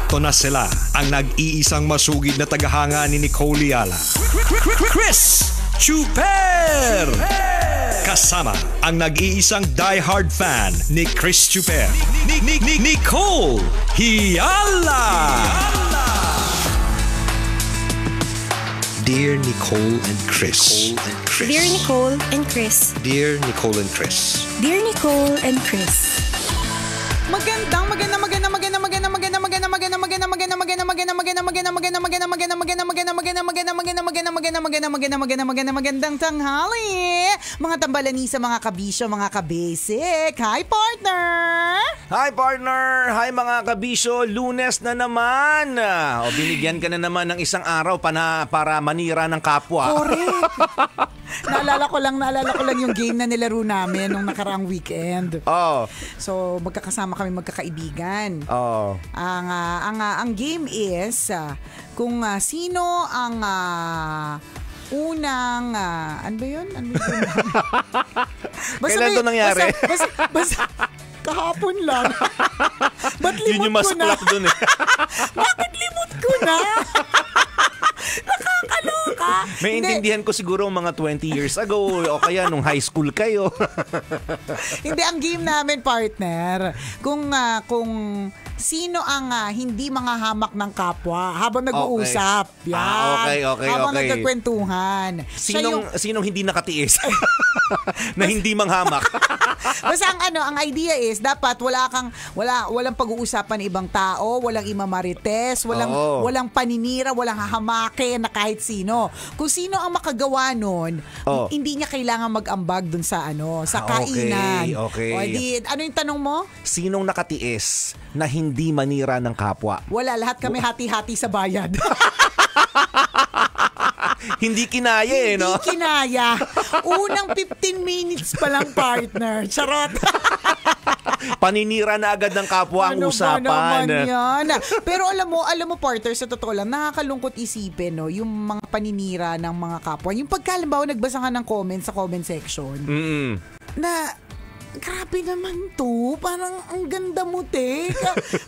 Narito na sila, ang nag-iisang masugid na tagahanga ni Nicole Yala, Chris Chuper! Kasama ang nag-iisang diehard fan ni Chris Chuper, Nicole Yala! Dear Nicole and Chris. Dear Nicole and Chris. Dear Nicole and Chris. Dear Nicole and Chris. Magandang tanghali, mga tambalanisa, mga kabisyo, mga kabasic. Hi, partner! Hi, partner! Hi, mga kabisyo! Lunes na naman! O, binigyan ka na naman ng isang araw para manira ng kapwa. Correct! Naalala ko lang yung game na nilaro namin nung nakaraang weekend. Oh. So, magkakasama kami magkakaibigan. Oh. Ang game is kung sino ang unang ano ba yun? Kailan ito nangyari? Basta kahapon lang. Ba't limot yun yung mas ko na? clap dun eh. Bakit limot ko na? Nakakaloka. May intindihan ko siguro mga 20 years ago o kaya nung high school kayo. Hindi, ang game namin, partner, kung sino ang hindi manghahamak ng kapwa habang nag-uusap. Yan. Okay. Habang nagkakwentuhan. Sinong hindi nakatiis? Na hindi manghamak. Basta ang idea is dapat walang pag-uusapan ng ibang tao, walang imamarites, walang paninira, walang hahamakin na kahit sino. Kung sino ang makagawa nun, hindi niya kailangan mag-ambag dun sa kainan. Okay. O, ano yung tanong mo? Sinong nakatiis na hindi manira ng kapwa? Wala, lahat kami hati-hati sa bayad. Hindi kinaya no? Hindi kinaya. Unang 15 minutes pa lang, partner. Charot. Paninira na agad ng kapwa ang usapan. Ba naman yan? Pero alam mo, partner, sa totoo lang, nakakalungkot isipin, no, yung mga paninira ng mga kapwa. Yung pagkalimbawa, nagbasa ka ng comments sa comment section, na grabe naman to. Parang ang ganda mo, te.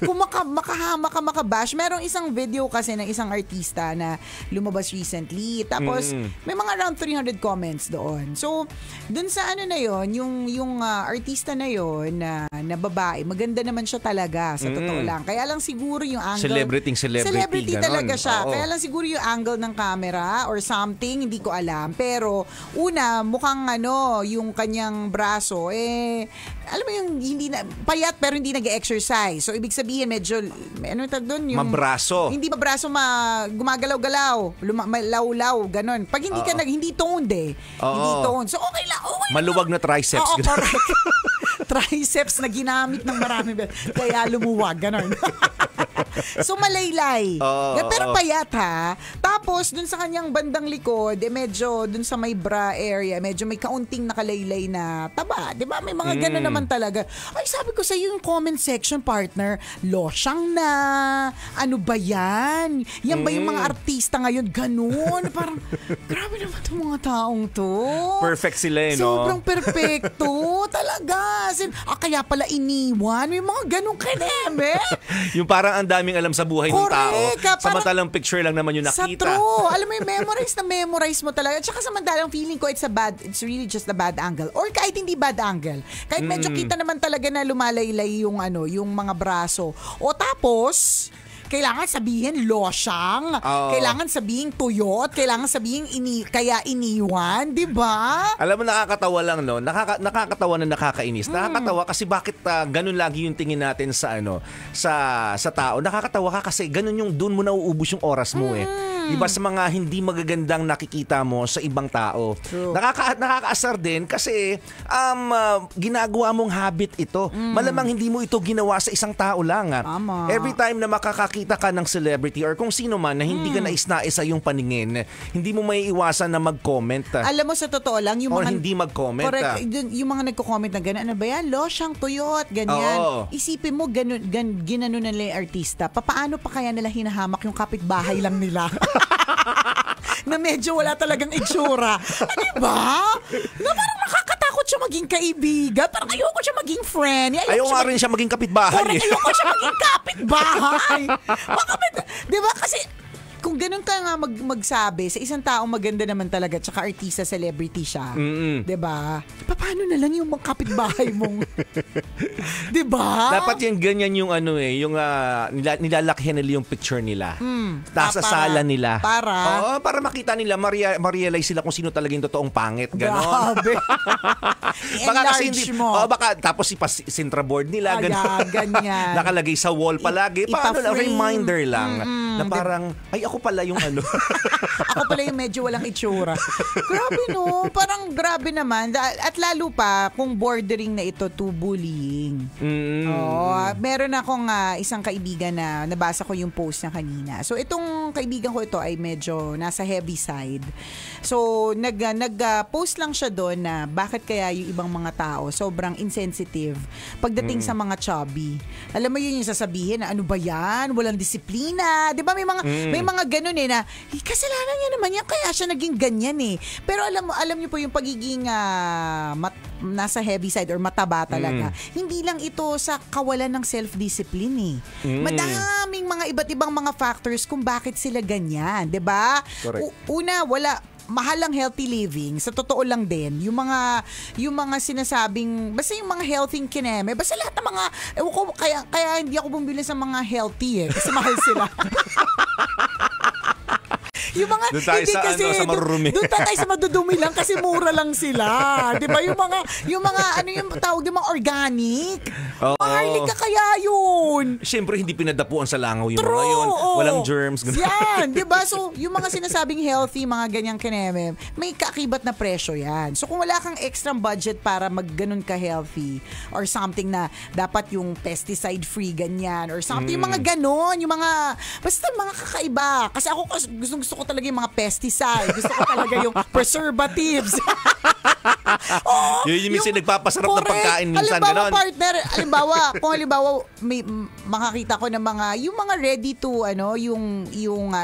Kung makabash. Merong isang video kasi ng isang artista na lumabas recently. Tapos, may mga around 300 comments doon. So, dun sa na yon, yung artista na yon na babae, maganda naman siya talaga, sa totoo lang. Kaya lang siguro yung angle. Celebrity talaga siya. Kaya lang siguro yung angle ng camera or something, hindi ko alam. Pero, una, mukhang yung kanyang braso, alam mo yung hindi na payat pero hindi nag-exercise. So ibig sabihin medyo ano tawag doon, yung mabraso. Hindi mabraso, gumagalaw-galaw, law-law, ganon. Pag hindi ka hindi toned hindi toned. So okay lang. Maluwag na triceps. Oo, correct. Triceps na ginamit ng marami kaya lumuwag, ganon. So malaylay. Pero payat ha. Tapos dun sa kanyang bandang likod, medyo dun sa may bra area, medyo may kaunting nakalaylay na taba. 'Di ba? May mga gano'n naman talaga. Ay, sabi ko sa iyo yung comment section, partner, losyang na. Ano ba 'yan? Yan ba yung mga artista ngayon ganun? Parang grabe naman 'tong mga taong 'to. Perfect sila, no? Sobrang perfecto talaga. Kaya pala iniwan. May mga ganong kaneme. Yung parang ang daming alam sa buhay ng tao. Samantalang picture lang naman yung nakita. Sa true. Alam mo yung memorize mo talaga. At saka samantalang feeling ko it's really just a bad angle. Or kahit hindi bad angle. Kahit medyo kita naman talaga na lumalaylay yung mga braso. O tapos, kailangan sabihin losyang, kailangan sabihin tuyot, kailangan sabihin kaya iniwan, di ba? Alam mo, nakakatawa lang, no? Nakakatawa na nakakainis. Nakakatawa kasi bakit ganun lagi yung tingin natin sa sa tao. Nakakatawa ka kasi ganun yung doon mo nauubos yung oras mo Diba sa mga hindi magagandang nakikita mo sa ibang tao. True. Nakakaasar din kasi ginagawa mong habit ito. Malamang hindi mo ito ginawa sa isang tao lang. Tama. Every time na makakakita ka ng celebrity or kung sino man na hindi ka nais-nais sa iyong paningin, hindi mo may iwasan na mag-comment. Alam mo, sa totoo lang, yung or mga hindi mag-comment. Correct. Yung mga nagko-comment na gano'n, ano ba yan? Losyang tuyot, ganyan. Isipin mo, ginano na nila yung artista. Paano pa kaya nila hinahamak yung kapitbahay lang nila? Na medyo wala talagang itsura. Diba? Na parang nakakatakot siya maging kaibigan. Parang ayoko siya maging friend. Ayaw nga rin siya maging kapitbahay. Correct, ayoko siya maging kapitbahay. Di ba? Kasi kung ganun ka nga magsabi sa isang taong maganda naman talaga tsaka artista, celebrity siya. Diba? Paano na lang yung mga kapitbahay mong diba? Dapat yung ganyan yung yung nilalakihan nila yung picture nila. Nasa sala nila. Oo, para makita nila, ma-realize sila kung sino talaga yung totoong pangit. Ganon. Grabe. Baka kasi hindi mo. Baka tapos ipa-sintra board nila. Ganyan. Nakalagay sa wall palagi. Paano lang, reminder lang. Na parang, ay ako pala yung Ako pala yung medyo walang itsura. Grabe no, parang grabe naman. At lalo pa kung bordering na ito to bullying. Meron akong isang kaibigan na nabasa ko yung post niya kanina. So itong kaibigan ko ito ay medyo nasa heavy side. So nag-post lang siya doon na bakit kaya yung ibang mga tao sobrang insensitive pagdating sa mga chubby. Alam mo yun yung sasabihin na ano ba yan? Walang disiplina. 'Di ba may mga ganun na kasalanan niya naman yan kaya siya naging ganyan Pero alam niyo po yung pagiging nasa heavy side or mataba talaga. Hindi lang ito sa kawalan ng self-discipline Madaming mga iba't ibang mga factors kung bakit sila ganyan, 'di ba? Una, mahal ang healthy living. Sa totoo lang din, yung mga sinasabing, basta yung mga healthy kineme, basta lahat ng mga, kaya hindi ako bumili sa mga healthy kasi mahal sila. Yung mga doon tayo hindi sa, kasi sa marurumi. Doon tayo sa madudumi lang kasi mura lang sila. 'Di ba? Yung mga yung tawag yung mga organic. Maharlik ka kaya yun. Siyempre hindi pinadapuan sa langaw yung mga yun. Walang germs. Yan, 'di ba? So, yung mga sinasabing healthy, mga ganyang kineme, may kaakibat na presyo yan. So, kung wala kang extra budget para magganon ka healthy or something na dapat yung pesticide free ganyan or something, yung mga ganon, yung mga basta mga kakaiba. Kasi ako gusto ko talaga yung mga pesticide. Gusto ko talaga yung preservatives. Yun yung minsan nagpapasarap ng pagkain minsan. Halimbawa, partner, kung may makakita ko ng yung mga ready to, yung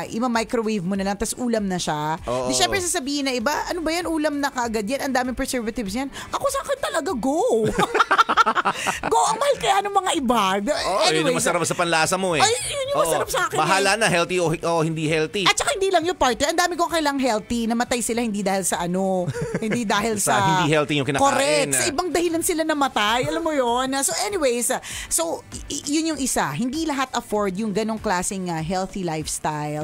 ima-microwave mo na lang, tas ulam na siya. Di syempre sasabihin na iba, ano ba yan, ulam na kaagad yan, ang daming preservatives yan. Ako sa akin talaga, go! Go, ang mahal kaya ng mga iba. Yun yung masarap sa panlasa mo Ay, yun yung masarap sa akin. Bahala na, healthy o hindi healthy. At saka hindi lang yung partner, ang dami kong kailang healthy, namatay sila hindi dahil sa hindi dahil sa hindi healthy yung kinakain. Correct. Sa ibang dahilan sila namatay. Alam mo yun. So anyways, yun yung isa. Hindi lahat afford yung ganong klaseng healthy lifestyle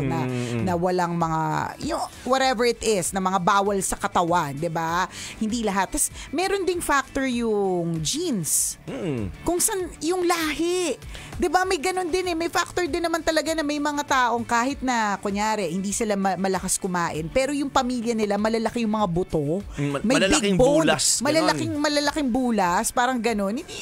na walang mga, whatever it is, na mga bawal sa katawan. 'Di ba? Hindi lahat. Tapos meron ding factor yung genes. Kung saan yung lahi. 'Di ba? May ganon din May factor din naman talaga na may mga taong kahit na, kunyari, hindi sila malakas kumain, pero yung pamilya nila, malalaki yung mga buto. May malalaking big bone, bulas. malalaking bulas, parang gano'n. Hindi,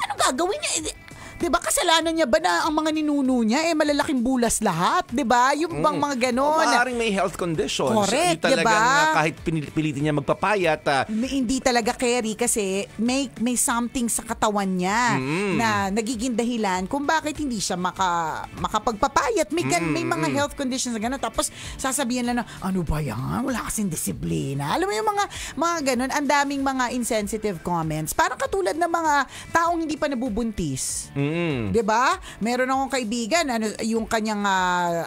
anong gagawin niya? Diba kasalanan niya ba na ang mga ninuno niya malalaking bulas lahat? Diba? Yung bang mga gano'n. Maaaring may health conditions. Correct, Talagang diba? kahit pilitin niya magpapayat. Hindi talaga carry kasi may something sa katawan niya na nagiging dahilan kung bakit hindi siya makapagpapayat. May mga health conditions na gano'n. Tapos sasabihin lang na, ano ba yan? Wala kasing disiplina. Alam mo yung mga gano'n, ang daming mga insensitive comments. Parang katulad ng mga taong hindi pa nabubuntis. 'Di ba? Meron akong kaibigan, yung kanyang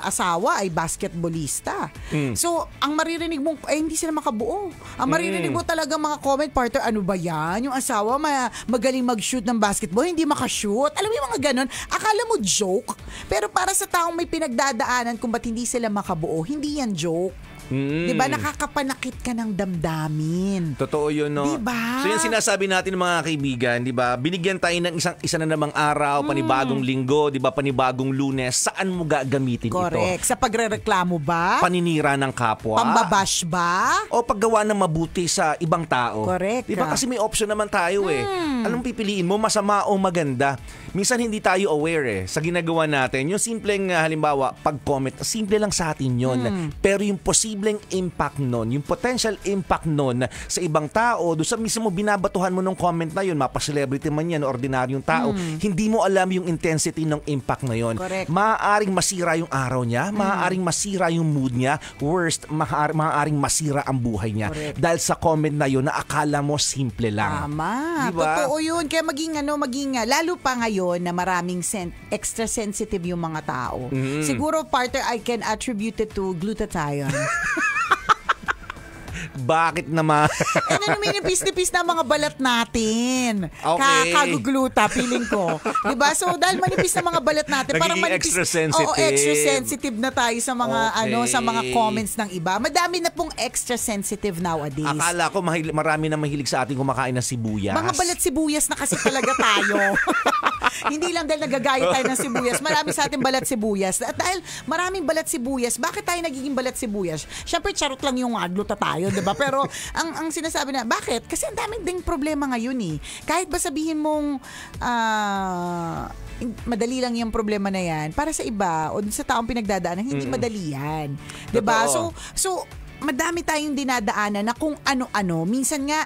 asawa ay basketballista. So, ang maririnig mo hindi sila makabuo. Ang maririnig mo talaga mga comment, partner, ano ba 'yan? Yung asawa magaling mag-shoot ng basketball, hindi maka-shoot. Alam mo yung mga ganun, akala mo joke, pero para sa taong may pinagdadaanan kung ba't hindi sila makabuo, hindi yan joke. Diba? Nakakapanakit ka ng damdamin. Totoo yun, no? Diba? So yung sinasabi natin mga kaibigan, diba? Binigyan tayo ng isa na namang araw, panibagong linggo, diba? Panibagong Lunes. Saan mo gagamitin ito? Correct. Sa pagrereklamo ba? Paninira ng kapwa? Pambabash ba? O paggawa ng mabuti sa ibang tao? Correct. Diba? Kasi may option naman tayo Anong pipiliin mo? Masama o maganda? Minsan hindi tayo aware sa ginagawa natin. Yung simpleng halimbawa, pag-comment, simple lang sa atin yun. Pero yung posible posibleng impact nun, yung potential impact nun sa ibang tao, doon sa mismo binabatuhan mo ng comment na yun, mapa-celebrity man yan, ordinaryong tao, hindi mo alam yung intensity ng impact na yun. Correct. Maaaring masira yung araw niya, maaaring masira yung mood niya, worst, maaaring masira ang buhay niya. Correct. Dahil sa comment na yun na akala mo simple lang. Tama. Diba? Totoo yun. Kaya maging lalo pa ngayon na maraming extra sensitive yung mga tao. Siguro, partner, I can attribute it to glutathione. Bakit naman? Numinipis-nipis na mga balat natin. Okay. Kagugluta, feeling ko. Diba? So, dahil manipis na mga balat natin, parang Nagiging manipis. extra sensitive. Oo, extra sensitive na tayo sa mga, Okay. sa mga comments ng iba. Madami na pong extra sensitive nowadays. Akala ko marami na mahilig sa ating kumakain ng sibuyas. Mga balat sibuyas na kasi talaga tayo. Hindi lang dahil nagagaya tayo ng sibuyas. Marami sa ating balat sibuyas. At dahil maraming balat sibuyas, bakit tayo nagiging balat sibuyas? Siyempre, charot lang yung agluta tayo, diba? Pero ang sinasabi na, bakit? Kasi ang daming ding problema ngayon eh. Kahit ba sabihin mong madali lang yung problema na yan, para sa iba o sa taong pinagdadaanan, hindi madali yan. Diba? So, madami tayong dinadaanan na kung ano-ano. Minsan nga,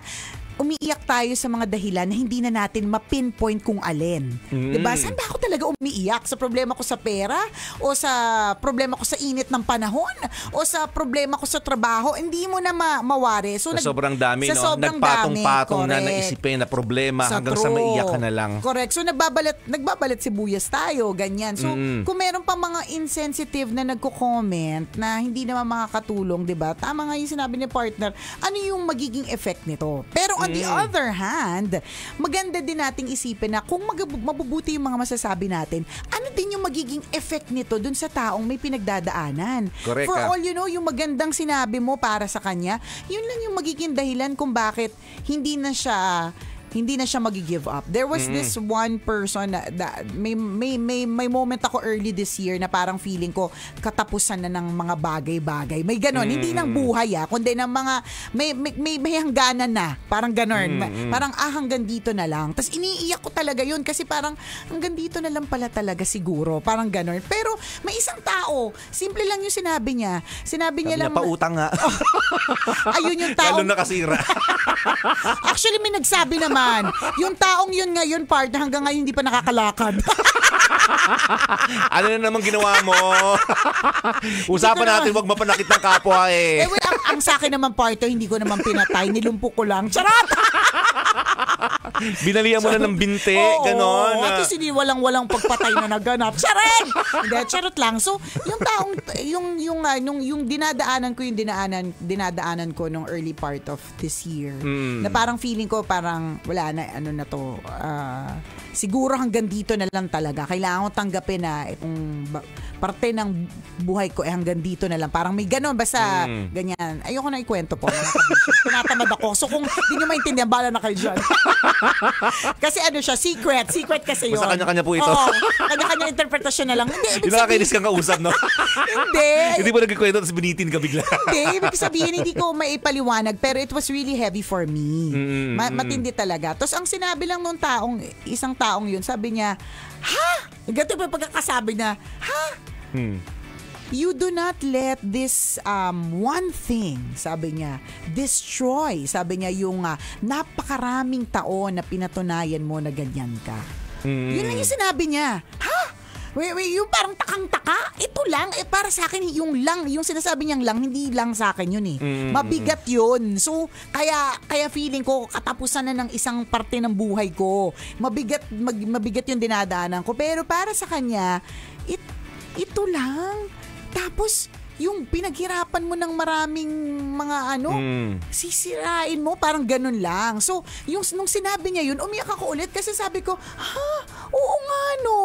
umiiyak tayo sa mga dahilan na hindi na natin ma-pinpoint kung alin. Diba? Saan ba ako talaga umiiyak? Sa problema ko sa pera? O sa problema ko sa init ng panahon? O sa problema ko sa trabaho? Hindi mo na mawari. So, sa sobrang dami, no? sobrang Nagpatong-patong dami, na naisipin na problema hanggang sa maiyak ka na lang. Correct. So, nagbabalat sibuyas tayo, ganyan. So, kung meron pa mga insensitive na nagko-comment na hindi naman makakatulong, diba? Tama nga yung sinabi ni partner, ano yung magiging effect nito? Pero on the other hand, maganda din nating isipin na kung mabubuti yung mga masasabi natin, ano din yung magiging effect nito dun sa taong may pinagdadaanan. Correct. For all you know, yung magandang sinabi mo para sa kanya, yun lang yung magiging dahilan kung bakit hindi na siya magi-give up. There was this one person na may moment ako early this year na parang feeling ko katapusan na ng mga bagay-bagay. May ganon, hindi ng buhay kundi ng mga may hangganan na. Parang ganon. Parang hanggang dito na lang. Tapos iniiyak ko talaga yun kasi parang hanggang dito na lang pala talaga siguro. Parang ganon. Pero may isang tao, simple lang yung sinabi niya. Sinabi niya lang pautang nga. Ayun yung tao. Lalo na kasira. Actually, may nagsabi naman, yung taong yun ngayon, partner, hanggang ngayon hindi pa nakakalakad. Ano na naman ginawa mo? Usapan natin, wag mapanakit ng kapwa eh. Well, ang sa akin naman, partner, hindi ko naman pinatay, nilumpok ko lang. Charot! Binalihan mo na ng binte, ganon. At least hindi walang pagpatay na naganap. Charot! Hindi, charot lang. So, yung taong, yung dinadaanan ko nung early part of this year, na parang feeling ko parang wala na, siguro hanggang dito na lang talaga. Kailangan ko tanggapin na itong parte ng buhay ko hanggang dito na lang. Parang may ganon, basta ganyan. Ayoko na ikwento po. Tinatamad ako. So kung di nyo maintindihan, bala na kayo dyan. Kasi siya, secret kasi yun. Basta kanya-kanya po ito. Oo, kanya-kanya interpretasyon na lang. Hindi, Yung nakakainis kang kausap, no? Hindi mo nagkikwento tapos binitin ka bigla. Hindi, ibig sabihin, hindi ko maipaliwanag, pero it was really heavy for me. Matindi talaga. Tapos ang sinabi lang nung isang taong yun, sabi niya, ha? Ganito pa pagkakasabi na, ha? You do not let this one thing, sabi niya, destroy, sabi niya, yung napakaraming taon na pinatunayan mo na ganyan ka. Yun lang yung sinabi niya. Ha? Wait, yung parang takang-taka, ito lang, para sa akin, yung sinasabi niyang lang, hindi lang sa akin yun eh. Mabigat yun. So, kaya feeling ko, katapusan na ng isang parte ng buhay ko. Mabigat yung dinadaanan ko. Pero para sa kanya, ito lang. Tapos, yung pinaghirapan mo ng maraming mga sisirain mo, parang ganun lang. So, nung sinabi niya yun, umiyak ako ulit kasi sabi ko, oo nga no.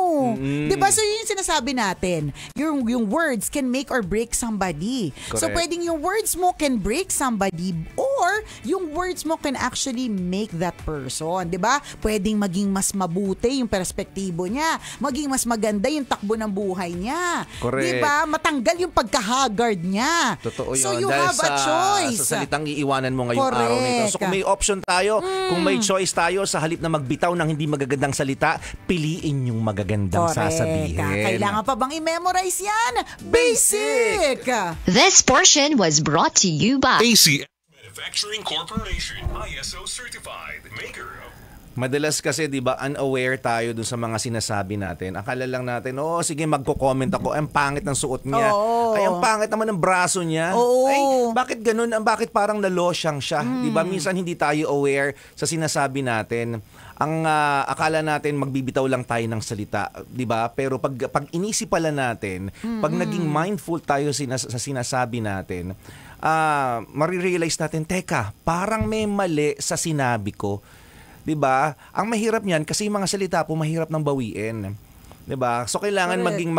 Diba? So, yun yung sinasabi natin. Yung words can make or break somebody. Correct. So, pwedeng yung words mo can break somebody o Or, yung words mo can actually make that person. Diba? Pwedeng maging mas mabuti yung perspektibo niya. Maging mas maganda yung takbo ng buhay niya. Correct. Diba? Matanggal yung pagka-haggard niya. Totoo yun. So, you Dahil have a choice. Sa salitang iiwanan mo ngayong Correct. araw na ito. So, kung may option tayo, kung may choice tayo, sa halip na magbitaw ng hindi magagandang salita, piliin yung magagandang sasabihin. Kailangan pa bang i-memorize yan? Basic! This portion was brought to you by AC Manufacturing Corporation, ISO certified maker of. Madalas kasi, di ba, unaware tayo dun sa mga sinasabi natin. Akala lang natin, sige, magko-comment ako. Ay, ang pangit ng suot niya. Oo. Ay, ang pangit naman ng braso niya. Oo. Ay, bakit ganun? Bakit parang nalosyang siya? Di ba, minsan hindi tayo aware sa sinasabi natin. Ang akala natin magbibitaw lang tayo ng salita, 'di ba? Pero pag inisip pala natin, pag naging mindful tayo sa sinasabi natin, marirealize natin, teka, parang may mali sa sinabi ko. 'Di ba? Ang mahirap niyan kasi yung mga salita po mahirap nang bawiin. 'Di ba? So kailangan maging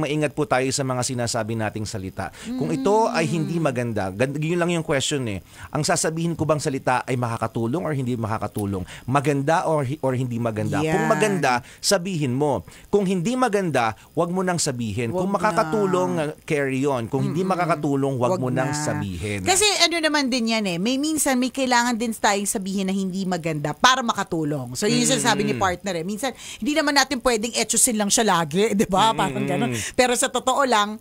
maingat po tayo sa mga sinasabi nating salita. Kung ito ay hindi maganda, yun lang yung question eh. Ang sasabihin ko bang salita ay makakatulong or hindi makakatulong? Maganda or hindi maganda? Yeah. Kung maganda, sabihin mo. Kung hindi maganda, wag mo nang sabihin. Kung makakatulong, carry on. Kung hindi makakatulong, wag mo nang sabihin. Kasi ano naman din yan eh, may kailangan din tayong sabihin na hindi maganda para makatulong. So yun yung sinasabi ni partner eh. Minsan, hindi naman natin pwedeng etchusin lang siya lagi, di ba? Parang gano'n. Pero sa totoo lang,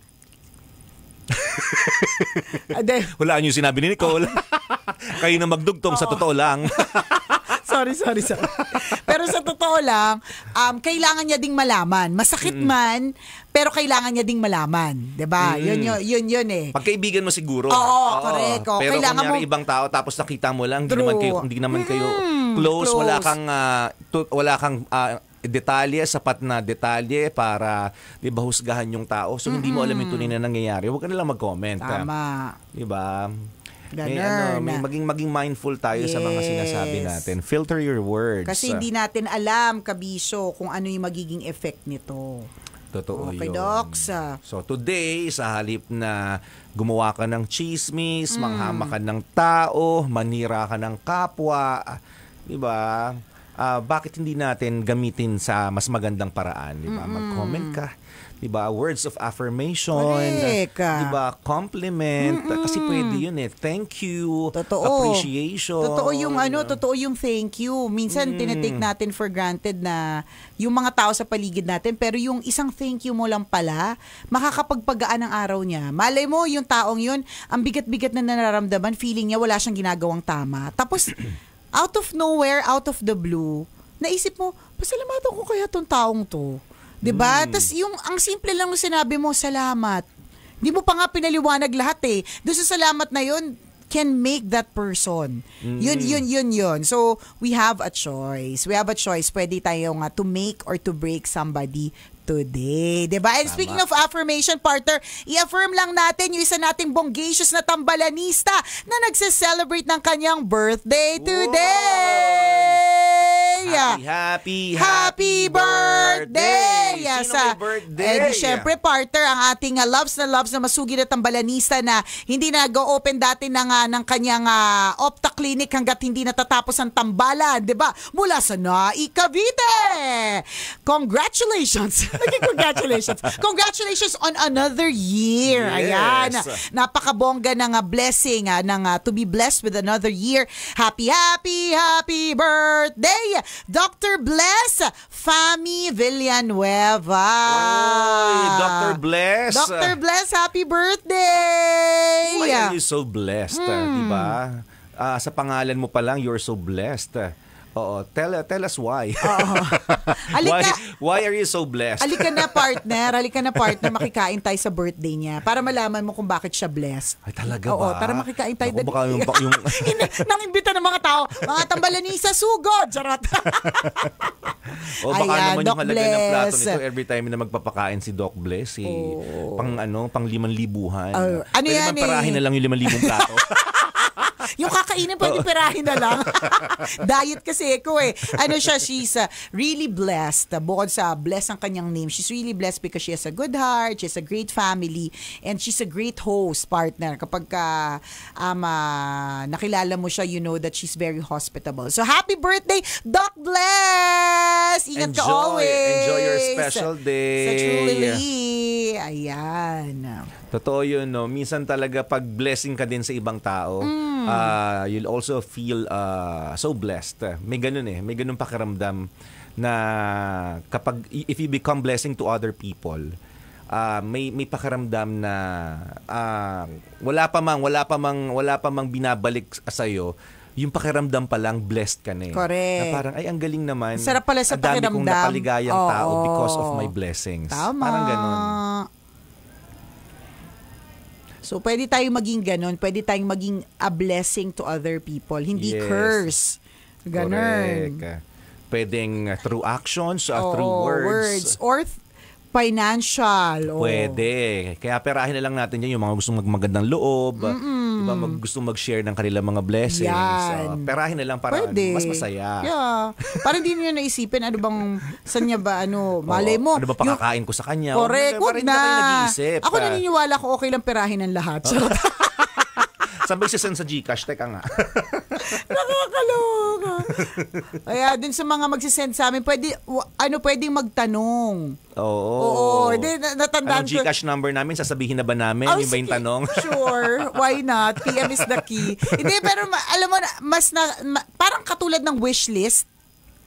Hulaan yung sinabi ni Nicole. Kayo na magdugtong sa totoo lang. Sorry. Pero sa totoo lang, kailangan niya ding malaman. Masakit man, pero kailangan niya ding malaman. 'Di ba? Yun eh. Pagkaibigan mo siguro. Oo, correct. Pero Kailangan kunyari mo ibang tao tapos nakita mo lang, True. hindi naman kayo close, wala kang detalye, sapat na detalye para, di ba, husgahan yung tao. So, hindi mo alam yung tunay na nangyayari. Huwag ka nalang mag-comment. Tama. Di ba? Ganun. Maging mindful tayo sa mga sinasabi natin. Filter your words. Kasi hindi natin alam, kabisyo, kung ano yung magiging effect nito. Totoo Okay, yun. Docs. So today, sa halip na gumawa ka ng chismis, manghama ka ng tao, manira ka ng kapwa, di ba? Bakit hindi natin gamitin sa mas magandang paraan, di ba? Mag-comment ka. 'Di ba? Words of affirmation, Correct. 'di ba? Compliment, kasi pwede 'yun eh. Thank you, Totoo. appreciation. Totoo yung thank you. Minsan tinitake natin for granted na yung mga tao sa paligid natin, pero yung isang thank you mo lang pala, makakapagpagaan ng araw niya. Malay mo yung taong yun, ang bigat-bigat na nararamdaman, feeling niya wala siyang ginagawang tama. Tapos out of nowhere, out of the blue, naisip mo, pasalamatan ko kaya tong taong to. 'Di ba? Tas yung ang simple lang ng sinabi mo, salamat. Di mo pa nga pinaliwanag lahat eh. Doon sa salamat na yun, can make that person. Yun. So, we have a choice. Pwede tayong to make or to break somebody today. Diba? And speaking of affirmation, partner, i-affirm lang natin yung isa nating bonggacious na tambalanista na nagse-celebrate ng kanyang birthday today! Happy birthday! Yes, Sino may birthday? And syempre, partner, ang ating loves na masugid na tambalanista na hindi nag-open dati ng kanyang Opta Clinic hanggat hindi natatapos ang tambalan, di ba? Mula sa Nai, Cavite! Congratulations! Congratulations on another year. Yes. Ayan. Napakabongga ng blessing to be blessed with another year. Happy birthday, Dr. Bless Fami Villanueva. Oy, Dr. Bless. Dr. Bless, happy birthday! Why are you so blessed? Diba? Sa pangalan mo pa lang, you're so blessed. Oo, tell us why. Why are you so blessed? Halika na partner, makikain tayo sa birthday niya para malaman mo kung bakit siya blessed. Ay, talaga ba? Oo, tara makikain tayo. Ako, baka yung Nang-imbita ng mga tao, mga tambalanisa, sugod! Charot! O baka Ayan, naman Doc yung halaga ng plato Bless. nito every time na magpapakain si Doc Bless, pang 5,000. Ano Pwede yan man parahin na lang yung 5,000 plato. Yung kakainin, pwede perahin na lang. Diet kasi ko eh. Ano siya, she's really blessed. Bukod sa blessed ang kanyang name, she's really blessed because she has a good heart, she has a great family, and she's a great host, partner. Kapag nakilala mo siya, you know that she's very hospitable. So, happy birthday, Doc Bless! Ingat ka always! Enjoy your special day. Sa Truly. Ayan. Totoo yun, no? Minsan talaga pag blessing ka din sa ibang tao, you'll also feel so blessed. May ganun eh. May ganun pakiramdam na kapag, if you become blessing to other people, may pakiramdam na wala pa mang binabalik sa iyo, yung pakiramdam pa lang blessed ka na eh. Correct. Na parang, ay, ang galing naman. Sarap pala sa pakiramdam. Ang dami kong napaligayang tao because of my blessings. Tama. Parang ganun. So, pwede tayong maging ganun. Pwede tayong maging a blessing to other people. Hindi curse. Ganun. Correct. Pwedeng through actions, through words. Or financial. Pwede. Kaya perahin na lang natin yan yung mga gustong magmagandang loob. Diba, gustong mag-share ng kanilang mga blessings. Yan. Perahin na lang para mas masaya. Yeah. Parang hindi nyo naisipin, ano bang, saan niya ba, malay mo. Ano ba pakakain ko sa kanya? Correct. Parang hindi na kayo nag-iisip. Ako naniniwala ko okay lang perahin ng lahat. Sabay sisend sa Gcash, teka nga. Nakakaloka. Kaya din sa mga magsisend sa amin, pwedeng magtanong. Oo. Hindi, natandaan ko. Gcash number namin, sasabihin na ba namin? Yung ba yung tanong? Sure. Why not? PM is the key. Hindi, pero alam mo, parang katulad ng wish list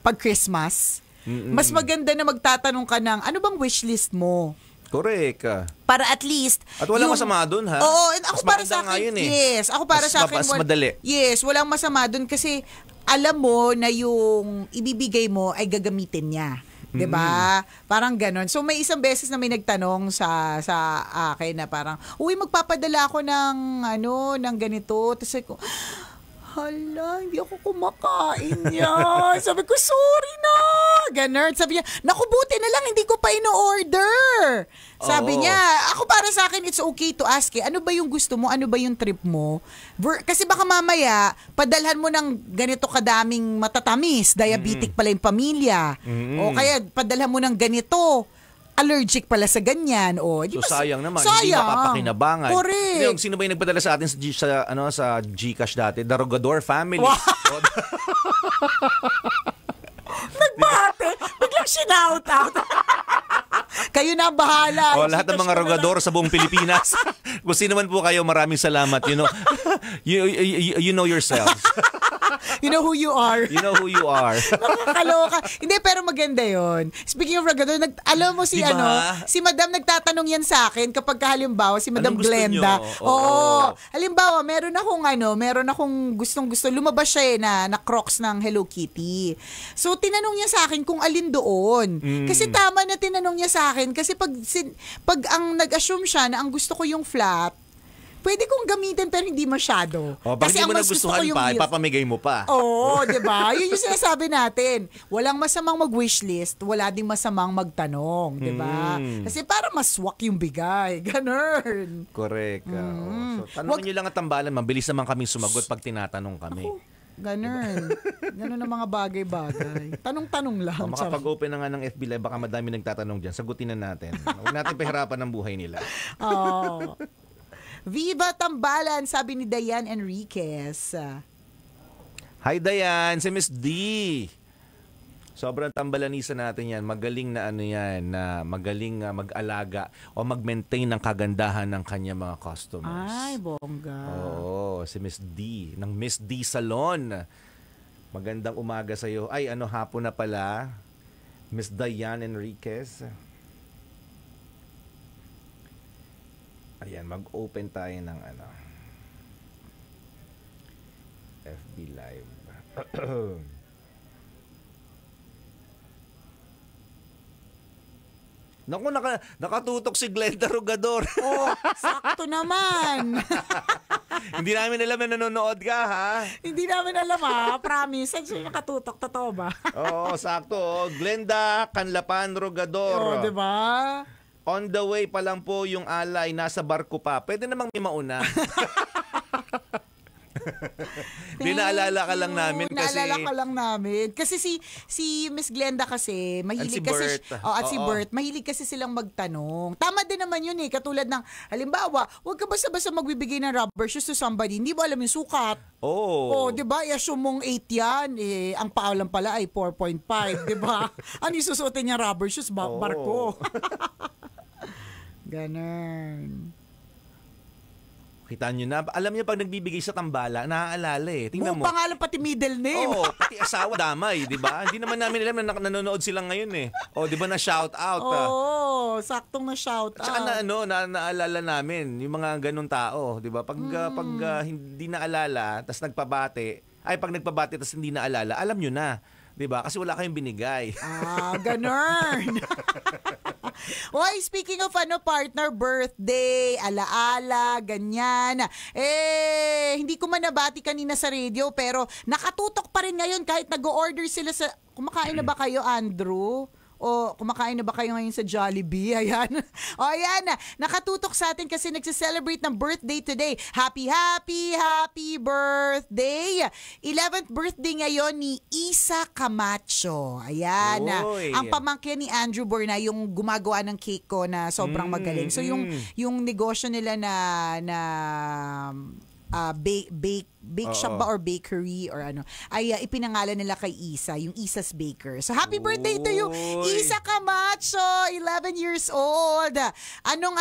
pag Christmas. Mas maganda na magtatanong ka ng, ano bang wish list mo? Correct. Para at least... At walang masama dun, ha? Oo, ako mas para sa akin, yun, eh. Yes. Ako para sa akin... Mas madali. Yes, walang masama dun kasi alam mo na yung ibibigay mo ay gagamitin niya. 'Di ba? Parang ganon. So may isang beses na may nagtanong sa akin na parang, "Uy, magpapadala ako ng ganito." Tapos ako, hala, hindi ako kumakain yan. Sabi ko, sorry na. Ganun. Sabi niya, naku, buti na lang, hindi ko pa ino-order. Sabi niya, ako para sa akin, it's okay to ask ano ba yung gusto mo? Ano ba yung trip mo? Kasi baka mamaya, padalhan mo ng ganito kadaming matatamis, diabetic pala yung pamilya. O kaya, padalhan mo ng ganito, allergic pala sa ganyan. So sayang naman, hindi mapapakinabangan. Correct. Yung sino ba yung nagpadala sa atin sa Gcash dati? The Rogador family. Wow. Nagbate, biglang shout out. Kayo na bahala. Lahat ng mga Rogador sa buong Pilipinas. Kung sino man po kayo, maraming salamat. You know yourselves. You know who you are. You know who you are. Nakakaloka. Hindi, pero maganda yon. Speaking of Rogador, alam mo si diba? Si Madam nagtatanong yan sa akin kapag halimbawa si Madam Glenda. Oo. Halimbawa, meron akong gustong-gusto. Lumabas siya na Crocs ng Hello Kitty. So, tinanong niya sa akin kung alin doon. Kasi tama na tinanong niya sa akin. Kasi pag ang nag-assume siya na ang gusto ko yung flat, pwede kong gamitin pero hindi masyado. Bakit hindi mo nagustuhan pa, ipapamigay mo pa. Oo, di ba? Yun yung sinasabi natin. Walang masamang mag-wish list, wala ding masamang magtanong, di ba? Kasi para maswak yung bigay. Ganun. Correct. So, tanongin nyo lang at tambalan, mabilis naman kami sumagot pag tinatanong kami. Ganun ang mga bagay-bagay. Tanong-tanong lang. Makapag-open na nga ng FB Live, baka madami nagtatanong dyan. Sagutin na natin. Huwag natin pahirapan ng buhay nila. Oo. Viva Tambalan, sabi ni Dayan Enriquez. Hi Dayan, si Miss D. Sobrang tambalanisa natin yan. Magaling na magaling mag-alaga o mag-maintain ng kagandahan ng kanyang mga customers. Ay, bongga. Oo, si Miss D, ng Miss D Salon. Magandang umaga sa iyo. Ay, hapon na pala. Miss Dayan Enriquez. Ayan, mag-open tayo ng FB Live. Naku, nakatutok si Glenda Rogador. Sakto naman. Hindi namin alam na nanonood ka, ha? Hindi namin alam, ha? Promise. Saan nakatutok? Totoo ba? Oo, sakto. Glenda Canlapan Rogador. Oo, diba? On the way pa lang po yung alay, nasa barko pa. Pwede namang may mauna. Di, naalala ka lang namin kasi... Naalala ka lang namin. Kasi si Miss Glenda kasi, mahilig At si kasi... Bert. At si Bert, mahilig kasi silang magtanong. Tama din naman yun eh. Katulad ng, halimbawa, huwag ka basta-basta magbibigay ng rubber shoes to somebody. Hindi mo alam yung sukat. Oh. Di ba? I-assume mong 8 yan. Ang paalam pala ay 4.5. Di ba? Ano yung susuotin niya rubber shoes? Barko. Ganon. Kita nyo na. Alam nyo, pag nagbibigay sa tambala, naaalala eh. Tingnan mo. Pangalan pati middle name. Oo, pati asawa damay, di ba? Hindi naman namin alam na nanonood sila ngayon eh. O, di ba na shout out? Oo, saktong na shout out. Tsaka naalala namin yung mga ganun tao, di ba? Pag hindi naalala, tas nagpabati, pag nagpabati tas hindi naalala, alam nyo na. Di ba? Kasi wala kayong binigay. Ganun. Oy, speaking of partner, birthday, alaala, ganyan. Hindi ko man nabati kanina sa radio, pero nakatutok pa rin ngayon kahit nag-order sila sa... Kumakain na ba kayo, Andrew? O kumakain na ba kayo ngayon sa Jollibee? Ayan. Ayan. Nakatutok sa atin kasi nagse-celebrate ng birthday today. Happy birthday. 11th birthday ngayon ni Isa Camacho. Ayan. Oy. Ang pamangkin ni Andrew Borna, yung gumagawa ng cake ko na sobrang magaling. So yung negosyo nila na bake shop ba or bakery or ano ay ipinangalan nila kay Isa, yung Isa's Baker. So happy birthday to you, Isa Camacho, 11 years old. Anong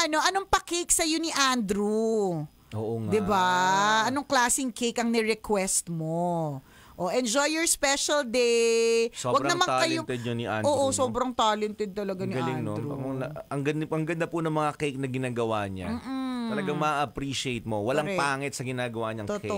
pa-cake sa ni Andrew? Oo nga. 'Di ba? Anong klaseng cake ang ni-request mo? Enjoy your special day. Sobrang talented yun ni Andrew. Oo, sobrang talented talaga ni galing, Andrew. No? Ang ganda po ng mga cake na ginagawa niya. Talagang ma-appreciate mo. Walang pangit sa ginagawa niyang cake.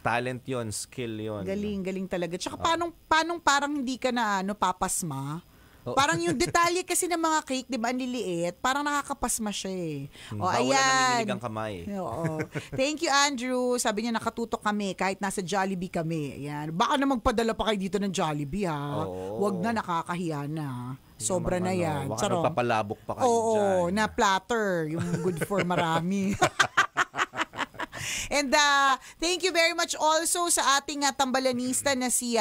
Talent yon, skill yon. Galing talaga. Tsaka paano parang hindi ka na papasma? Parang yung detalye kasi ng mga cake, di ba, ang liliit, parang nakakapasma siya eh. Wala namimilig ang kamay. Oo. Thank you, Andrew. Sabi niya, nakatutok kami kahit nasa Jollibee kami. Ayan. Baka na magpadala pa kayo dito ng Jollibee, ha? Wag na, nakakahiya na. Sobra na yan. Baka nagpapalabok pa kayo dyan. Oo, na platter. Yung good for marami. And thank you very much also sa ating tambalanista na si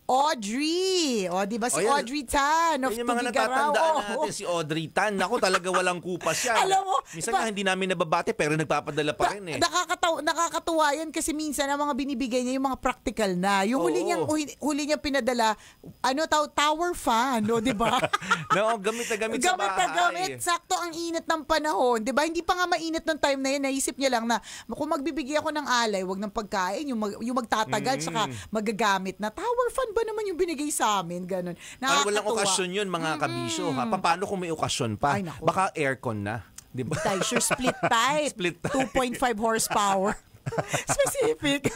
Audrey. Di ba si Audrey Tan of yung mga natatandaan natin, si Audrey Tan. Naku, talaga walang kupas yan. Alam mo, minsan nga hindi namin nababate pero nagpapadala pa rin eh. Nakakatuwa yan kasi minsan ang mga binibigay niya yung mga practical na. Yung huli niya pinadala, tower fan, di ba? No, gamit na gamit sa bahay. Gamit. Sakto ang init ng panahon. Di ba? Hindi pa nga mainit ng time na yun. Naisip niya lang na kung magbibigay ako ng alay, wag ng pagkain, yung magtatagal, saka magagamit na. Tower fan ba naman yung binigay sa amin? Ganon. Parang walang okasyon yun, mga kabisyo. Ha? Paano kung may okasyon pa? Baka aircon na. Di ba? Sure, split type. 2.5 horsepower. Specific.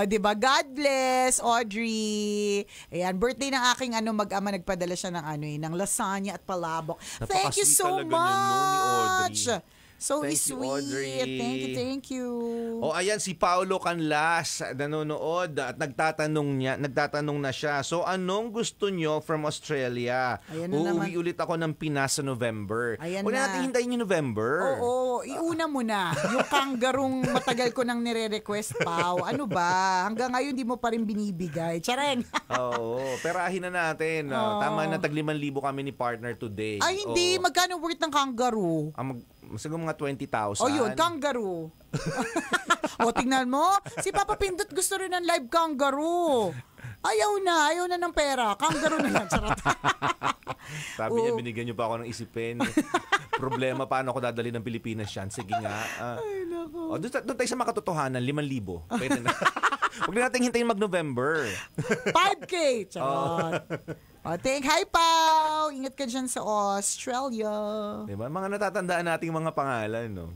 Di ba? God bless, Audrey. Ayan, birthday ng aking mag-ama, nagpadala siya ng lasagna at palabok. Thank you so much. So Thank you, sweet. Audrey. Thank you. Ayan si Paolo Canlas nanonood at nagtatanong na siya. So anong gusto nyo from Australia? Uuwi ulit ako ng Pinas sa November. Huwag na natin hintayin yung November. Oo, iuna mo na. Yung kangarong matagal ko nang nire-request, Pao. Ano ba? Hanggang ngayon di mo pa rin binibigay. Chareng. Oo, perahin na natin. Tama na, tag 5,000 kami ni partner today. Ay hindi, magkano worth ng kangaroo? Siguro mga 20,000. Yun, kangaroo. Tingnan mo. Si Papa Pindot gusto rin ng live kangaroo. Ayaw na ng pera. Kangaroo na lang. Charot. Sabi niya, binigyan niyo pa ako ng isipin. Problema, paano ako dadali ng Pilipinas yan? Sige nga. Ay, naku. Doon tayo sa makatotohanan, 5,000. Pwede na. Huwag na natin hintayin mag-November. 5K. Charot. Hi, Pao! Ingat ka dyan sa Australia. Diba? Mga natatandaan nating mga pangalan, no?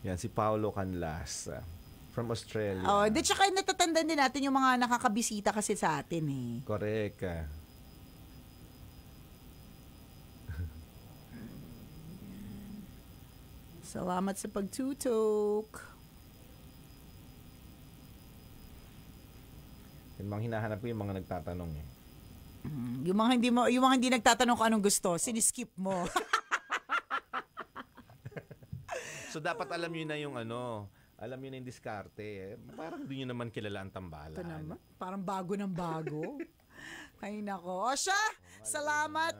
Yan, si Paolo Canlas from Australia. Tsaka natatandaan din natin yung mga nakakabisita kasi sa atin, eh. Correct. Salamat sa pagtutok. Yung mga hinahanap ko yung mga nagtatanong eh. Yung mga hindi nagtatanong kung anong gusto, siniskip mo. So dapat alam niyo na yung Alam nyo na yung diskarte. Parang di nyo naman kilala ang tambalan. Ito naman. Parang bago ng bago. Ay nako. O siya, salamat.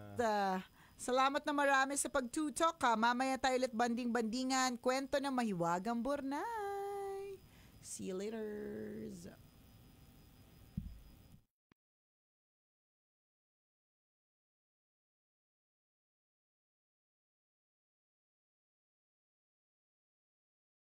Salamat na marami sa pagtutok. Mamaya tayo ulit banding-bandingan. Kwento ng mahiwagang Bornay. See you later.